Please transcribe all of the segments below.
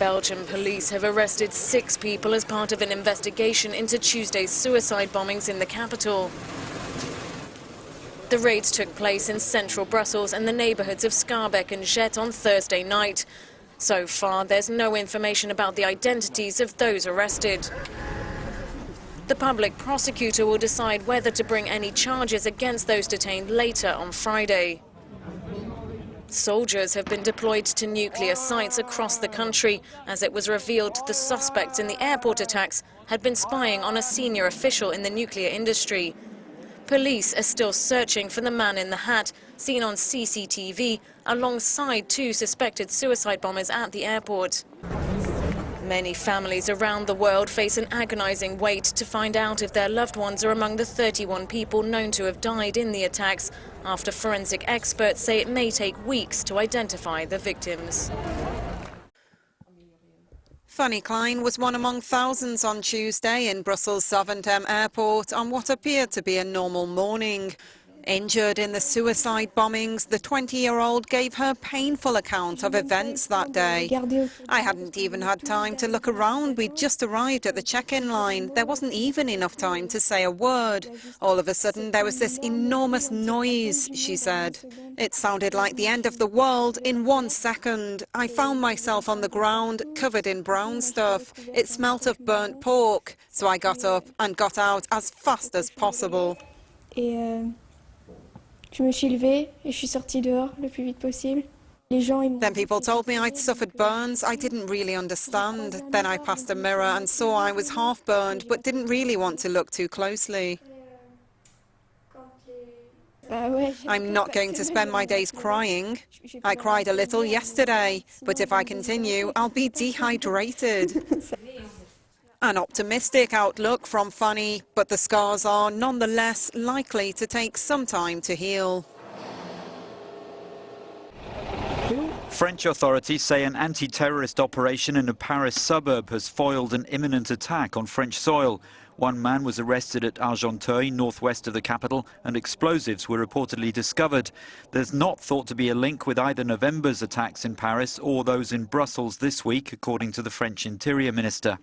Belgian police have arrested 6 people as part of an investigation into Tuesday's suicide bombings in the capital. The raids took place in central Brussels and the neighbourhoods of Schaerbeek and Jet on Thursday night. So far, there's no information about the identities of those arrested. The public prosecutor will decide whether to bring any charges against those detained later on Friday. Soldiers have been deployed to nuclear sites across the country as it was revealed the suspects in the airport attacks had been spying on a senior official in the nuclear industry. Police are still searching for the man in the hat seen on CCTV alongside 2 suspected suicide bombers at the airport. Many families around the world face an agonizing wait to find out if their loved ones are among the 31 people known to have died in the attacks, after forensic experts say it may take weeks to identify the victims. Fanny Klein was one among thousands on Tuesday in Brussels' Zaventem airport on what appeared to be a normal morning. Injured in the suicide bombings, the 20-year-old gave her painful account of events that day. I hadn't even had time to look around. We'd just arrived at the check-in line. There wasn't even enough time to say a word. All of a sudden, there was this enormous noise, she said. It sounded like the end of the world in 1 second. I found myself on the ground, covered in brown stuff. It smelt of burnt pork. So I got up and got out as fast as possible. Je me suis levée et je suis sortie dehors le plus vite possible. Then people told me I'd suffered burns. I didn't really understand. Then I passed a mirror and saw I was half burned, but didn't really want to look too closely. I'm not going to spend my days crying. I cried a little yesterday, but if I continue, I'll be dehydrated. An optimistic outlook from Fanny, but the scars are nonetheless likely to take some time to heal. French authorities say an anti-terrorist operation in a Paris suburb has foiled an imminent attack on French soil. 1 man was arrested at Argenteuil, northwest of the capital, and explosives were reportedly discovered. There's not thought to be a link with either November's attacks in Paris or those in Brussels this week, according to the French Interior Minister.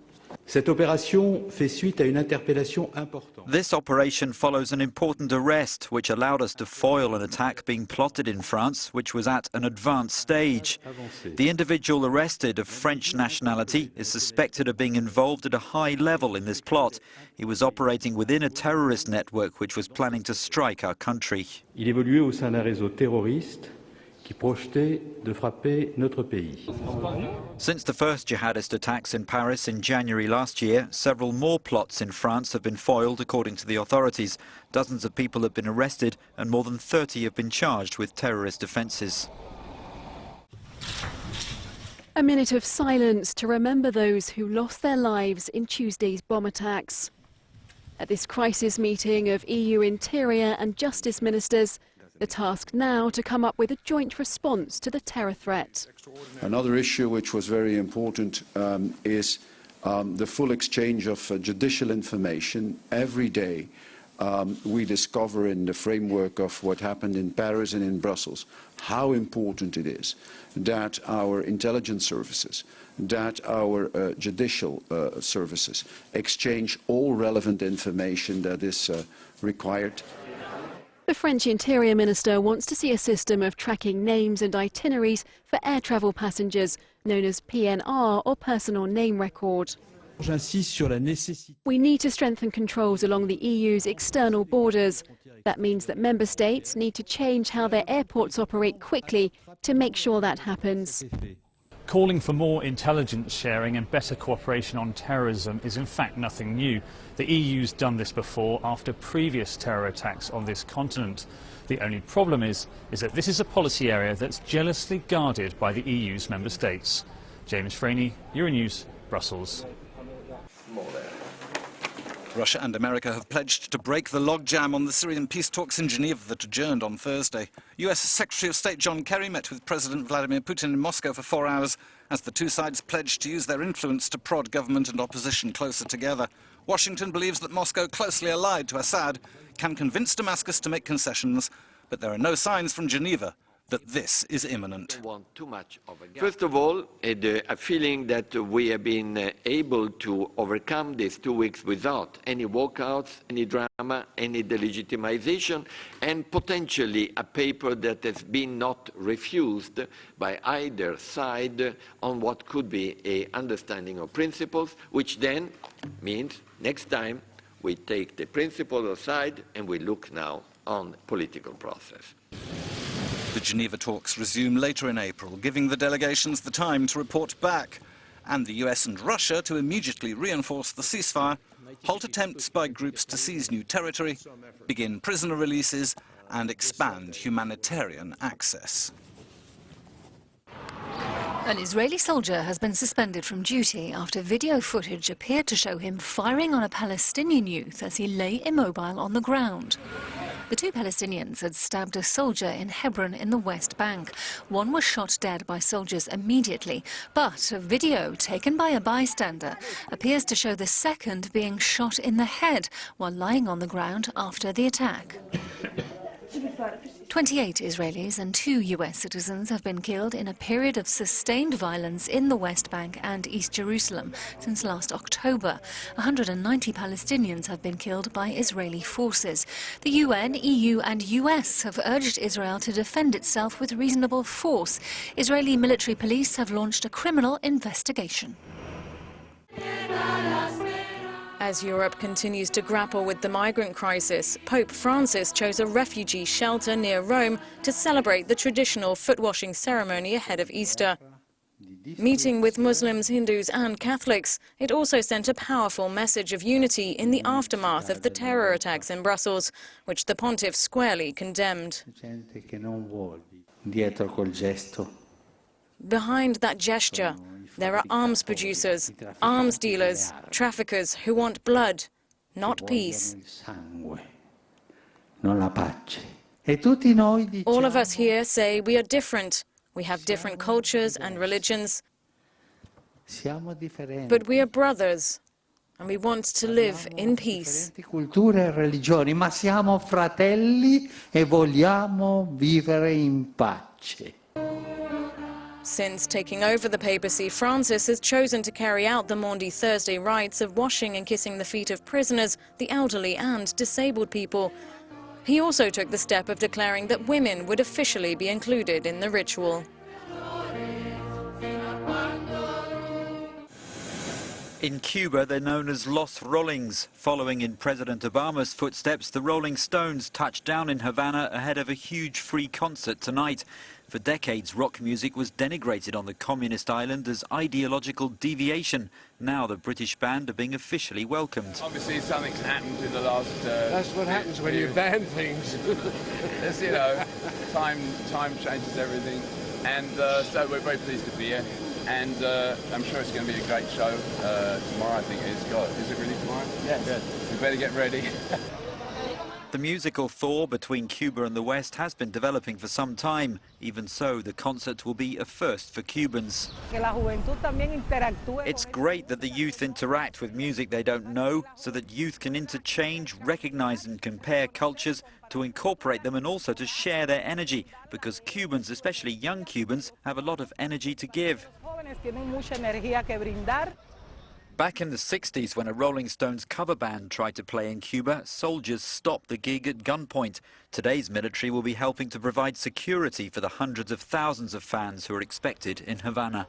Cette opération fait suite à une interpellation importante. This operation follows an important arrest, which allowed us to foil an attack being plotted in France, which was at an advanced stage. The individual arrested, of French nationality, is suspected of being involved at a high level in this plot. He was operating within a terrorist network which was planning to strike our country. Il évoluait au sein d'un réseau terroriste qui projetait de frapper notre pays. Since the first jihadist attacks in Paris in January last year, several more plots in France have been foiled, according to the authorities. Dozens of people have been arrested and more than 30 have been charged with terrorist offences. A minute of silence to remember those who lost their lives in Tuesday's bomb attacks. At this crisis meeting of EU Interior and Justice Ministers, the task now to come up with a joint response to the terror threat. Another issue which was very important is the full exchange of judicial information. Every day we discover in the framework of what happened in Paris and in Brussels how important it is that our intelligence services, that our judicial services exchange all relevant information that is required. The French Interior Minister wants to see a system of tracking names and itineraries for air travel passengers, known as PNR or personal name record. We need to strengthen controls along the EU's external borders. That means that member states need to change how their airports operate quickly to make sure that happens. Calling for more intelligence sharing and better cooperation on terrorism is in fact nothing new. The EU's done this before after previous terror attacks on this continent. The only problem is that this is a policy area that's jealously guarded by the EU's member states. James Franey, Euronews, Brussels. Russia and America have pledged to break the logjam on the Syrian peace talks in Geneva that adjourned on Thursday. US Secretary of State John Kerry met with President Vladimir Putin in Moscow for 4 hours as the two sides pledged to use their influence to prod government and opposition closer together. Washington believes that Moscow, closely allied to Assad, can convince Damascus to make concessions, but there are no signs from Geneva that this is imminent. First of all, a feeling that we have been able to overcome these 2 weeks without any walkouts, any drama, any delegitimization, and potentially a paper that has been not refused by either side on what could be an understanding of principles, which then means next time we take the principle aside and we look now on political process. The Geneva talks resume later in April, giving the delegations the time to report back, and the US and Russia to immediately reinforce the ceasefire, halt attempts by groups to seize new territory, begin prisoner releases, and expand humanitarian access. An Israeli soldier has been suspended from duty after video footage appeared to show him firing on a Palestinian youth as he lay immobile on the ground. The 2 Palestinians had stabbed a soldier in Hebron in the West Bank. One was shot dead by soldiers immediately, but a video taken by a bystander appears to show the second being shot in the head while lying on the ground after the attack. 28 Israelis and 2 US citizens have been killed in a period of sustained violence in the West Bank and East Jerusalem since last October. 190 Palestinians have been killed by Israeli forces. The UN, EU and US have urged Israel to defend itself with reasonable force. Israeli military police have launched a criminal investigation. As Europe continues to grapple with the migrant crisis, Pope Francis chose a refugee shelter near Rome to celebrate the traditional foot-washing ceremony ahead of Easter. Meeting with Muslims, Hindus and Catholics, it also sent a powerful message of unity in the aftermath of the terror attacks in Brussels, which the pontiff squarely condemned. Behind that gesture, there are arms producers, arms dealers, traffickers who want blood, not peace. All of us here say we are different. We have different cultures and religions, but we are brothers, and we want to live in peace. Ma siamo fratelli e vogliamo vivere in pace. Since taking over the papacy, Francis has chosen to carry out the Maundy Thursday rites of washing and kissing the feet of prisoners, the elderly and disabled people. He also took the step of declaring that women would officially be included in the ritual. In Cuba, they're known as Los Rollings. Following in President Obama's footsteps, the Rolling Stones touched down in Havana ahead of a huge free concert tonight. For decades, rock music was denigrated on the communist island as ideological deviation. Now the British band are being officially welcomed. Obviously, something's happened in the last... That's what happens when you ban things. It's, you know, time changes everything. And so we're very pleased to be here. And I'm sure it's going to be a great show tomorrow, I think it is. God, is it really tomorrow? Yes. Good. We better get ready. The musical thaw between Cuba and the West has been developing for some time. Even so, the concert will be a first for Cubans. It's great that the youth interact with music they don't know, so that youth can interchange, recognize and compare cultures, to incorporate them and also to share their energy, because Cubans, especially young Cubans, have a lot of energy to give. Back in the 60s, when a Rolling Stones cover band tried to play in Cuba, soldiers stopped the gig at gunpoint. Today's military will be helping to provide security for the hundreds of thousands of fans who are expected in Havana.